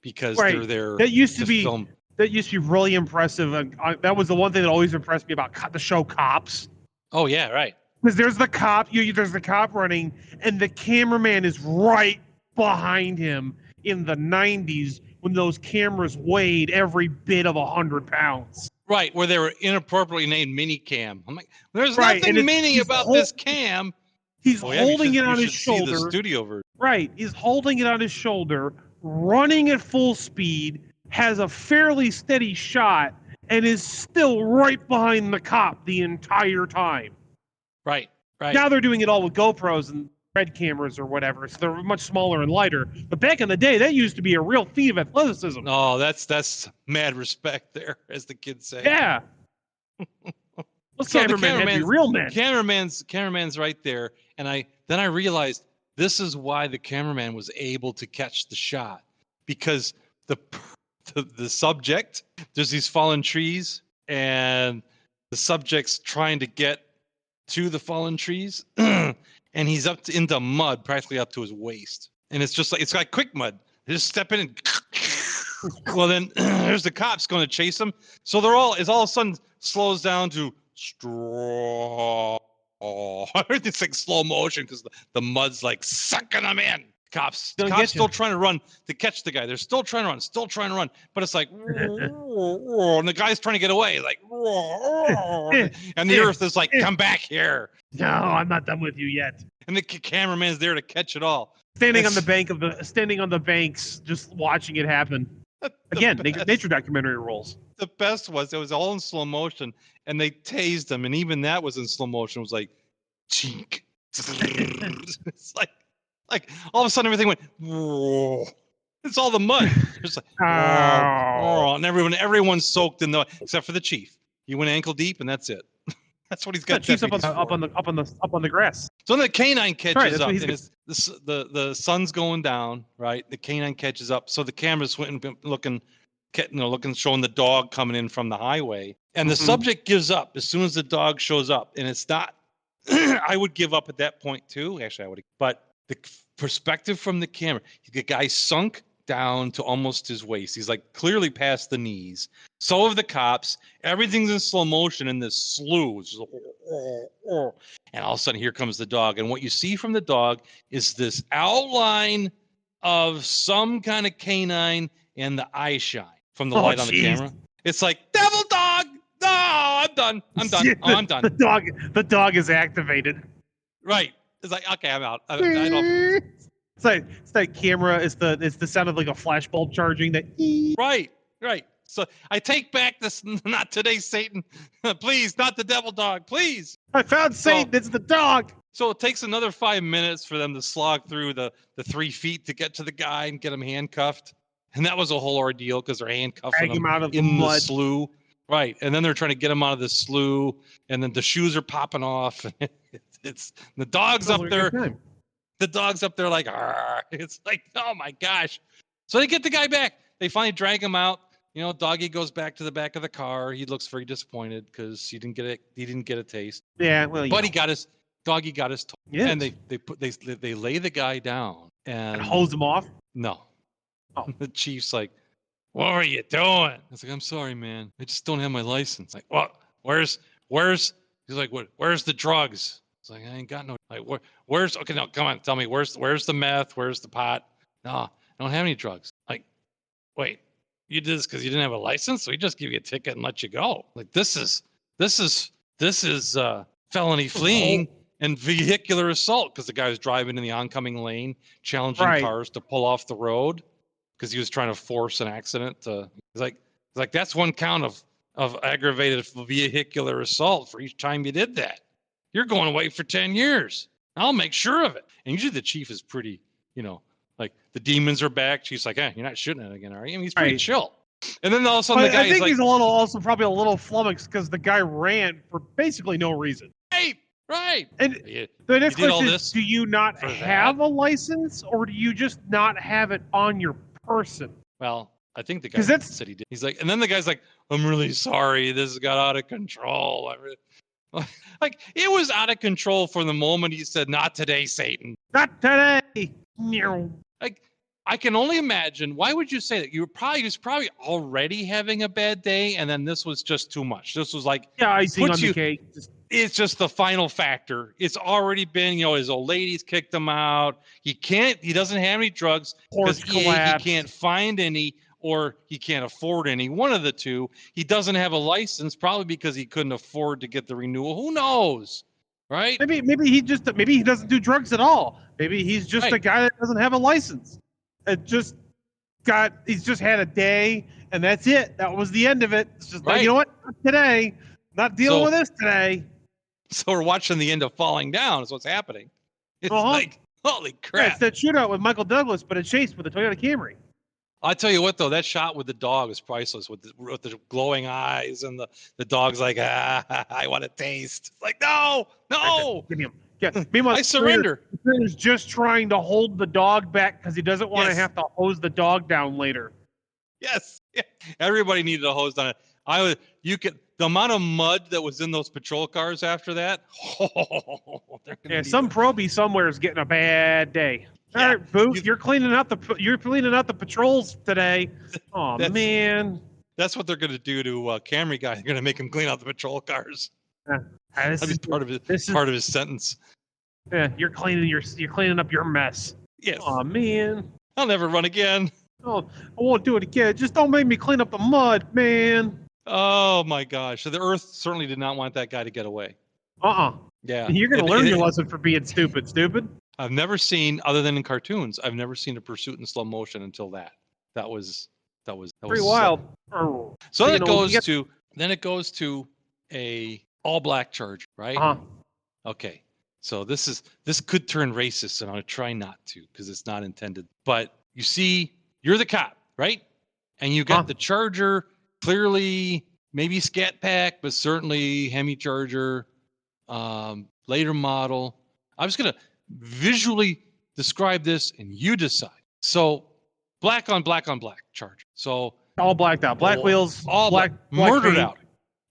because they're there That used to be film. that used to be really impressive. That was the one thing that always impressed me about the show Cops. Oh yeah, right. Because there's the cop, there's the cop running, and the cameraman is right behind him in the 90s when those cameras weighed every bit of 100 pounds. Right, where they were inappropriately named mini cam. I'm like, there's Right, nothing and mini about this cam. He's Oh, yeah, holding it on you his should shoulder. see the studio version. Right, he's holding it on his shoulder, running at full speed, has a fairly steady shot, and is still right behind the cop the entire time. Right, right. Now they're doing it all with GoPros and red cameras or whatever, so they're much smaller and lighter. But back in the day, that used to be a real feat of athleticism. Oh, that's mad respect there, as the kids say. Yeah. Those So the cameramen had to be real men. Cameraman's right there, and then I realized this is why the cameraman was able to catch the shot, because the subject, there's these fallen trees, and the subject's trying to get to the fallen trees, and he's into mud, practically up to his waist, and it's just like it's like quick mud. They just step in and well, then there's the cops going to chase him, so it's all of a sudden slows down to straw. It's like slow motion because the mud's like sucking them in. Cops still trying to run to catch the guy. They're still trying to run, but it's like, and the guy's trying to get away, like, and the earth is like, come back here. No, I'm not done with you yet. And the cameraman's there to catch it all. Standing on the banks, just watching it happen. Again, nature documentary rules. The best was it was all in slow motion, and they tased him, and even that was in slow motion. It was like, chink. It's like all of a sudden everything went. Whoa. It's all the mud. It's like, and everyone's soaked in the, except for the chief. He went ankle deep, and that's it. That's what he's got. Chief's up on the grass. So then the canine catches up, and it's the sun's going down. Right, the canine catches up. So the camera's looking, showing the dog coming in from the highway, and the subject gives up as soon as the dog shows up, and it's not. I would give up at that point too. Actually, I would, but the perspective from the camera, the guy sunk down to almost his waist. He's like clearly past the knees. So have the cops. Everything's in slow motion in this slough. And all of a sudden, here comes the dog. And what you see from the dog is this outline of some kind of canine and the eye shine from the light on the camera. It's like, devil dog! No, I'm done. I'm done. The dog is activated. Right. It's like, okay, I'm out. I don't. It's like camera. It's the sound of like a flashbulb charging. That right. So I take back this. Not today, Satan. Please, not the devil dog. Please. I found Satan. It's the dog. So it takes another 5 minutes for them to slog through the 3 feet to get to the guy and get him handcuffed. And that was a whole ordeal because they're handcuffing him out of in the slough. Right. And then they're trying to get him out of the slough, and then the shoes are popping off. It's the dog's up there. The dog's up there like, argh. It's like, oh my gosh. So they get the guy back. They finally drag him out. Doggy goes back to the back of the car. He looks very disappointed because he didn't get a taste. Yeah, well, but doggy got his toy. Yes. And they lay the guy down and hose him off. No. Oh. The chief's like, what were you doing? I was like, I'm sorry, man. I just don't have my license. Like, what? Where's? He's like, what? Where's the drugs? It's like, I ain't got no. Like, where's? Okay, no, come on, tell me. Where's the meth? Where's the pot? No, I don't have any drugs. Like, wait, you did this because you didn't have a license? So we just give you a ticket and let you go. Like, this is felony fleeing and vehicular assault because the guy was driving in the oncoming lane, challenging cars to pull off the road because he was trying to force an accident. He's like that's one count of aggravated vehicular assault for each time you did that. You're going away for 10 years. I'll make sure of it. And usually the chief is pretty, like the demons are back. Chief's like, you're not shooting it again, are you? I mean, he's pretty chill. And then all of a sudden the guy I think he's probably a little flummoxed because the guy ran for basically no reason. Right. And the next question is, do you not have a license or do you just not have it on your person? Well, I think the guy 'Cause that's- said he did. He's like, and then the guy's like, I'm really sorry. This got out of control. Like, it was out of control from the moment he said, not today, Satan. Not today. Meow. Like, I can only imagine. Why would you say that? He was probably already having a bad day, and then this was just too much. This was like, Yeah, icing puts on you- the cake. it's just the final factor. It's already been, his old lady's kicked him out. He doesn't have any drugs because Porch he collapse. can't find any, or he can't afford any. One of the two. He doesn't have a license, probably because he couldn't afford to get the renewal. Who knows? Right? Maybe he doesn't do drugs at all. Maybe he's just Right. a guy that doesn't have a license. He's just had a day, and that's it. That was the end of it. It's just like, Right. you know what? Not today. Not dealing So- with this today. So we're watching the end of Falling Down is what's happening. It's Uh-huh. like, holy Yeah, crap. it's that shootout with Michael Douglas, but a chase with a Toyota Camry. I'll tell you what, though, that shot with the dog is priceless with the glowing eyes and the dog's like, I want to taste. It's like, no. Give me him. Yeah. Meanwhile, I surrender. Sprinter's just trying to hold the dog back because he doesn't want to Yes. have to hose the dog down later. Yes. Yeah. Everybody needed a hose on it. The amount of mud that was in those patrol cars after that. Yeah, some probie somewhere is getting a bad day. Yeah, All right, Booth, you- you're cleaning out the patrols today. Oh That's- man, That's what they're going to do to Camry guy. They're going to make him clean out the patrol cars. this That'd is, be part of it. this is- Part of his sentence. yeah, you're cleaning up your mess. Yes. Oh man, I'll never run again. oh, I won't do it again. Just don't make me clean up the mud, man. Oh my gosh. So the Earth certainly did not want that guy to get away. Yeah. You're gonna learn your lesson for being stupid. I've never seen, other than in cartoons, I've never seen a pursuit in slow motion until that. That was Pretty so- wild. So then You it know, goes you to a all black Charger, right? Uh-huh. Okay. So this could turn racist, and I'll try not to because it's not intended. But you see, you're the cop, right? And you got Huh. the Charger, clearly maybe Scat Pack, but certainly Hemi Charger, later model. I'm just gonna visually describe this, and you decide. So black on black on black Charger. So All blacked out. Black all- wheels. all black murdered paint, out.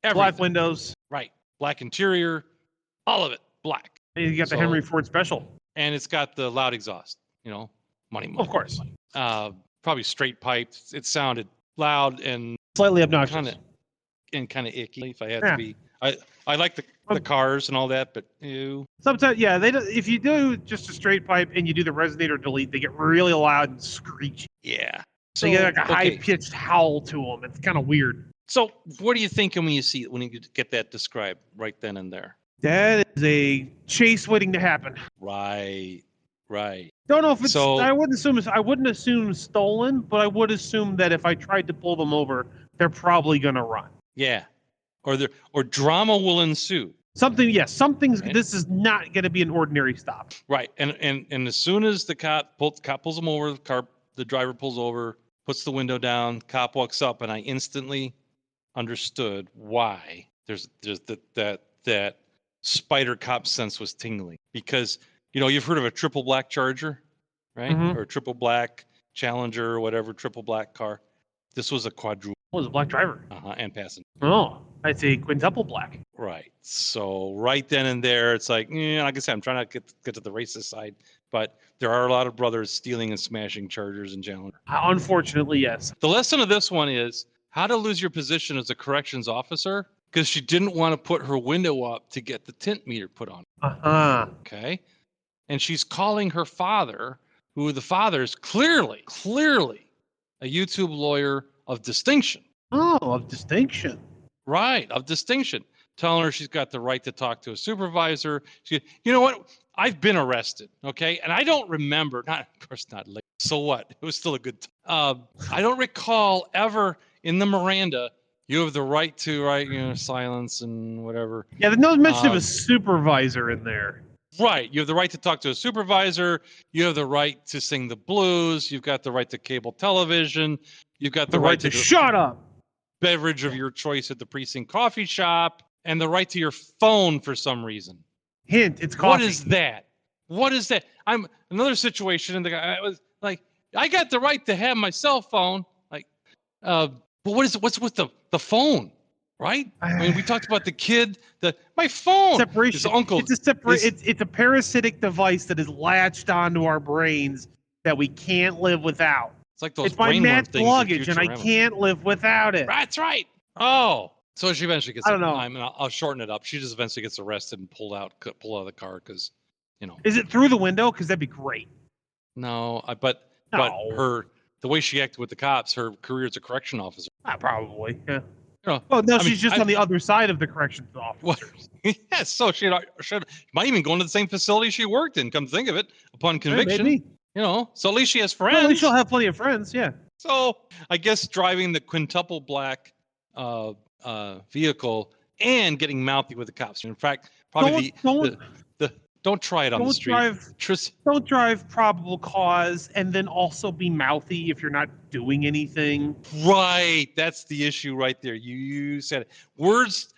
Black Everything. windows. Right. Black interior, all of it black. And you got the So- Henry Ford Special. And it's got the loud exhaust, money. Of course. money. Probably straight piped. It sounded loud and Slightly obnoxious. kind of icky if I had Yeah. to be. I like the cars and all that, but ew. Sometimes, yeah, if you do just a straight pipe and you do the resonator delete, they get really loud and screechy. Yeah. So you get like a okay. high-pitched howl to them. It's kind of weird. So what are you thinking when you get that described right then and there? That is a chase waiting to happen. Right. Don't know if it's. So- I wouldn't assume stolen, but I would assume that if I tried to pull them over, they're probably gonna run. Yeah. Or drama will ensue. Something. Yes. Something's. Right. This is not gonna be an ordinary stop. Right. And as soon as the cop pulls him over, the driver pulls over, puts the window down, cop walks up, and I instantly understood why there's that spider cop sense was tingling. Because you've heard of a triple black Charger, right? Mhm. Or a triple black Challenger or whatever, triple black car. This was a quadruple Oh, it was a black driver. and passenger. Oh, I'd say quintuple black. Right. So right then and there, it's like, like I said, I'm trying to get to the racist side, but there are a lot of brothers stealing and smashing Chargers and Challenger. Unfortunately, yes. The lesson of this one is how to lose your position as a corrections officer because she didn't want to put her window up to get the tint meter put on. Okay. And she's calling her father, who the father is clearly a YouTube lawyer of distinction. Oh, of distinction. Right, of distinction. Telling her she's got the right to talk to a supervisor. You know what? I've been arrested, okay? And I don't remember, of course not late. So what? It was still a good time. I don't recall ever in the Miranda, you have the right to, silence and whatever. Yeah, there's no mention of a supervisor in there. Right. You have the right to talk to a supervisor. You have the right to sing the blues. You've got the right to cable television. You've got The right to the shut up. beverage of your choice at the precinct coffee shop and the right to your phone for some reason. Hint, it's coffee. What is that? What is that? I'm another situation, and the guy was like, I got the right to have my cell phone. Like, But what's with the phone, right? I mean, we talked about the kid. My phone. Separation. His uncle. It's a parasitic device that is latched onto our brains that we can't live without. It's like those It's my brainworm Matt's things. luggage, and I can't live without it. That's right. Oh, so she eventually gets. I don't know. I'll shorten it up. She just eventually gets arrested and pull out of the car because, Is it through the window? Because that'd be great. No, but the way she acted with the cops, her career as a correction officer. Probably. Yeah. Well, no, she's just on the other side of the corrections officers. Yes, so she might even go into the same facility she worked in. Come to think of it, upon conviction, maybe. So at least she has friends. Well, at least she'll have plenty of friends. Yeah. So I guess driving the quintuple black vehicle and getting mouthy with the cops. In fact, probably don't try it on the street. Don't drive probable cause and then also be mouthy if you're not doing anything. Right. That's the issue right there. You said it. Words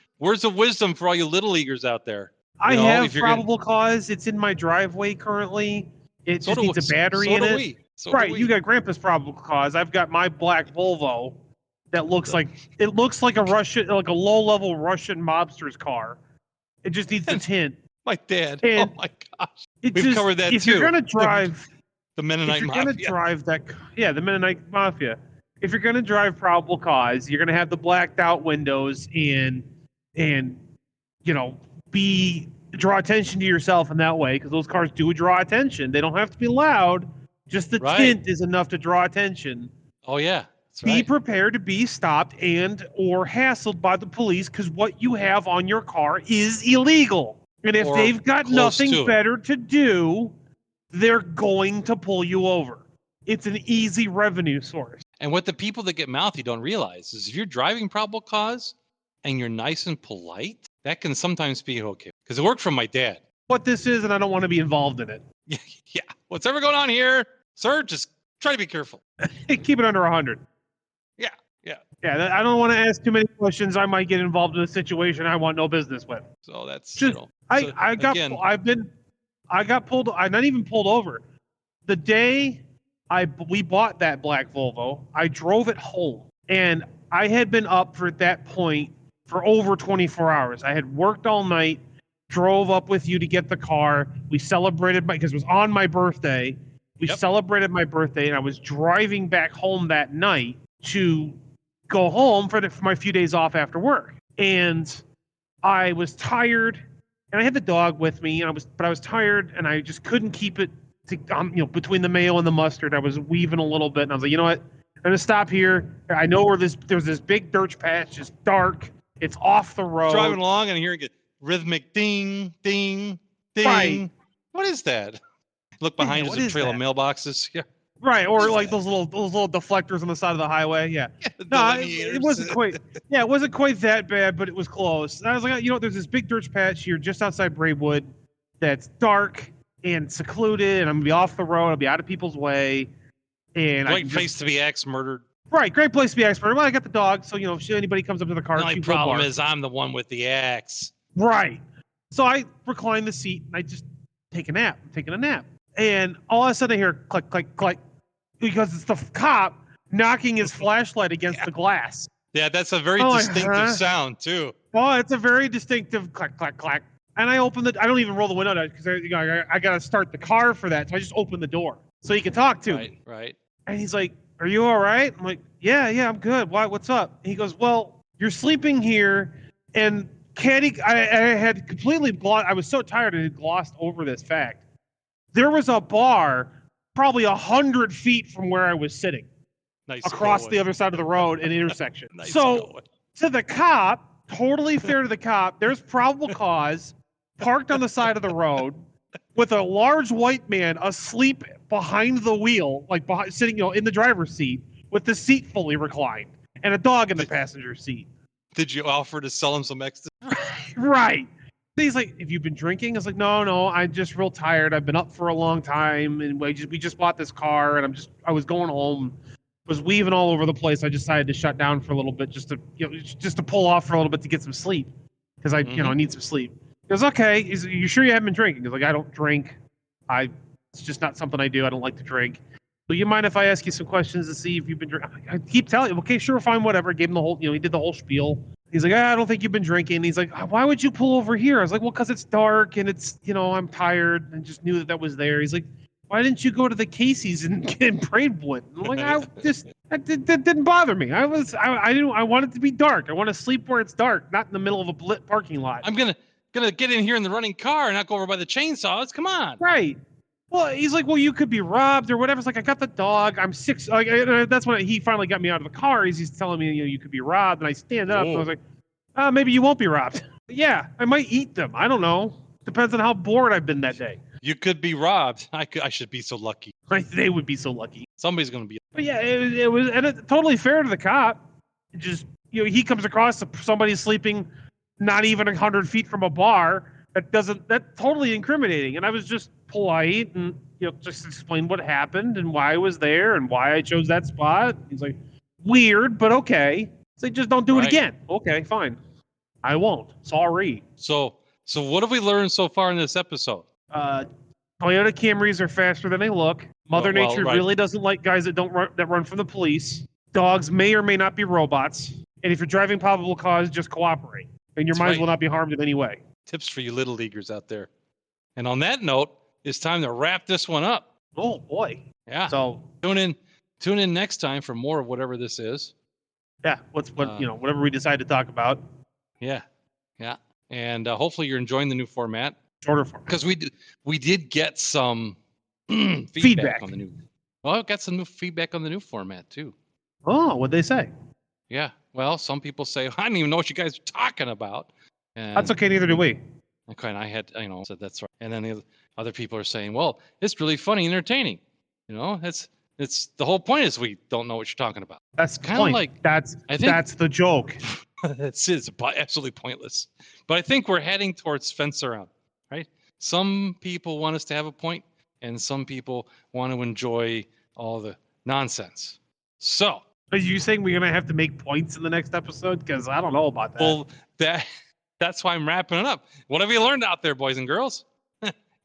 of wisdom for all you little leaguers out there. I have probable cause. It's in my driveway currently. It just needs a battery in it. Right. You got Grandpa's probable cause. I've got my black Volvo that looks like a low-level Russian mobster's car. It just needs the tint. My dad. And oh my gosh. We've covered that if too. If you're gonna drive the Mennonite Mafia. If you're gonna drive the Mennonite Mafia. If you're gonna drive probable cause, you're gonna have the blacked out windows and draw attention to yourself in that way, because those cars do draw attention. They don't have to be loud. Just the tint is enough to draw attention. Oh yeah. Be prepared to be stopped or hassled by the police, because what you have on your car is illegal. And if they've got nothing better to do, they're going to pull you over. It's an easy revenue source. And what the people that get mouthy don't realize is if you're driving probable cause and you're nice and polite, that can sometimes be okay. Because it worked for my dad. What this is, and I don't want to be involved in it. Yeah. What's ever going on here, sir? Just try to be careful. Keep it under 100. Yeah, I don't want to ask too many questions. I might get involved in a situation I want no business with. So that's just I got pulled. I'm not even pulled over. The day we bought that black Volvo, I drove it home, and I had been up for that point for over 24 hours. I had worked all night, drove up with you to get the car. We celebrated because it was on my birthday. We celebrated my birthday, and I was driving back home that night to go home for my few days off after work. And I was tired, and I had the dog with me, but I was tired, and I just couldn't keep it between the mayo and the mustard. I was weaving a little bit, and I was like, you know what? I'm gonna stop here. I know where there's this big dirt patch. It's dark. It's off the road. Driving along and hearing a rhythmic ding, ding, ding. Right. What is that? Look behind us, a trail of mailboxes. Yeah. Right, or like those little deflectors on the side of the highway. Yeah. No, it wasn't quite. Yeah, it wasn't quite that bad, but it was close. And I was like, there's this big dirt patch here just outside Braidwood that's dark and secluded, and I'm gonna be off the road. I'll be out of people's way. And great place to be axe-murdered. Right, great place to be axe-murdered. Well, I got the dog, so if anybody comes up to the car, the only problem is I'm the one with the axe. Right. So I recline the seat and I just take a nap. I'm taking a nap. And all of a sudden I hear click, click, click, because it's the cop knocking his flashlight against the glass. Yeah, that's a very distinctive sound too. Oh, it's a very distinctive clack, clack, clack. And I open I don't even roll the window down because I got to start the car for that. So I just open the door so he can talk to me. Right. And he's like, "Are you all right?" I'm like, Yeah, I'm good. Why? What's up? And he goes, "Well, you're sleeping here, and I had completely I was so tired I had glossed over this fact. There was a bar probably 100 feet from where I was sitting, across the other side of the road, an intersection. To the cop, totally fair to the cop, there's probable cause parked on the side of the road with a large white man asleep behind the wheel, sitting, in the driver's seat with the seat fully reclined and a dog in the passenger seat." Did you offer to sell him some ecstasy? Right. He's like, "Have you been drinking?" I was like, No, I'm just real tired. I've been up for a long time, and we just bought this car, and I was going home, was weaving all over the place. I decided to shut down for a little bit just to pull off for a little bit to get some sleep, because I need some sleep. He goes, "Okay." You sure you haven't been drinking? He's like, "I don't drink. It's just not something I do. I don't like to drink." So you mind if I ask you some questions to see if you've been drinking? I keep telling him, okay, sure, fine, whatever. Gave him the whole, he did the whole spiel. He's like, I don't think you've been drinking. He's like, why would you pull over here? I was like, well, because it's dark and it's, I'm tired and just knew that was there. He's like, why didn't you go to the Casey's and get Braidwood? I'm like, that didn't bother me. I want it to be dark. I want to sleep where it's dark, not in the middle of a lit parking lot. I'm gonna get in here in the running car and not go over by the chainsaws. Come on. Right. Well, he's like, well, you could be robbed or whatever. It's like, I got the dog. I'm 6. Like, that's when he finally got me out of the car. He's telling me, you could be robbed. And I stand up. And I was like, maybe you won't be robbed. Yeah, I might eat them. I don't know. Depends on how bored I've been that day. You could be robbed. I should be so lucky. Right? They would be so lucky. Somebody's going to be. But yeah, it was and it's totally fair to the cop. It just, he comes across somebody sleeping not even 100 feet from a bar. That's totally incriminating. And I was just polite and just explain what happened and why I was there and why I chose that spot. He's like, weird, but okay. It's like, just don't do it again. Okay, fine. I won't. Sorry. So what have we learned so far in this episode? Toyota Camrys are faster than they look. Mother Nature really doesn't like guys that run from the police. Dogs may or may not be robots. And if you're driving probable cause, just cooperate. And your minds will not be harmed in any way. Tips for you little leaguers out there. And on that note, it's time to wrap this one up. Oh boy. Yeah. So tune in next time for more of whatever this is. Yeah. Whatever we decide to talk about. Yeah. Yeah. And hopefully you're enjoying the new format. Shorter format. Because we did get some feedback on the new. Well, got some new feedback on the new format too. Oh, what'd they say? Yeah. Well, some people say, I didn't even know what you guys are talking about. And that's okay. Neither do we. Okay, and I had, said that's right. And then the other people are saying, well, it's really funny and entertaining. It's the whole point is we don't know what you're talking about. That's kind of like that's the joke. It's absolutely pointless. But I think we're heading towards fence around, right? Some people want us to have a point, and some people want to enjoy all the nonsense. So, are you saying we're gonna have to make points in the next episode? Because I don't know about that. Well, that's why I'm wrapping it up. What have you learned out there, boys and girls?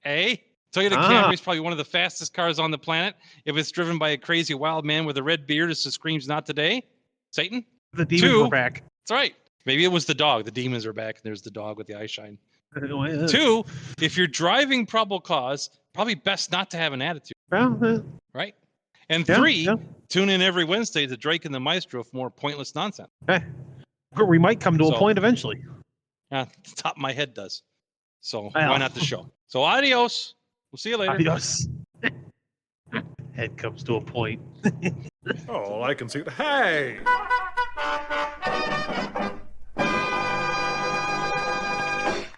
Toyota Camry is probably one of the fastest cars on the planet. If it's driven by a crazy wild man with a red beard, it screams not today. Satan. The demons were back. That's right. Maybe it was the dog. The demons are back, and there's the dog with the eye shine. 2, if you're driving probable cause, probably best not to have an attitude. Right? And 3, tune in every Wednesday to Drake and the Maestro for more pointless nonsense. We might come to a point eventually. The top of my head does. So why not the show? So adios. We'll see you later. Adios. Head comes to a point. Oh, I can see it. Hey!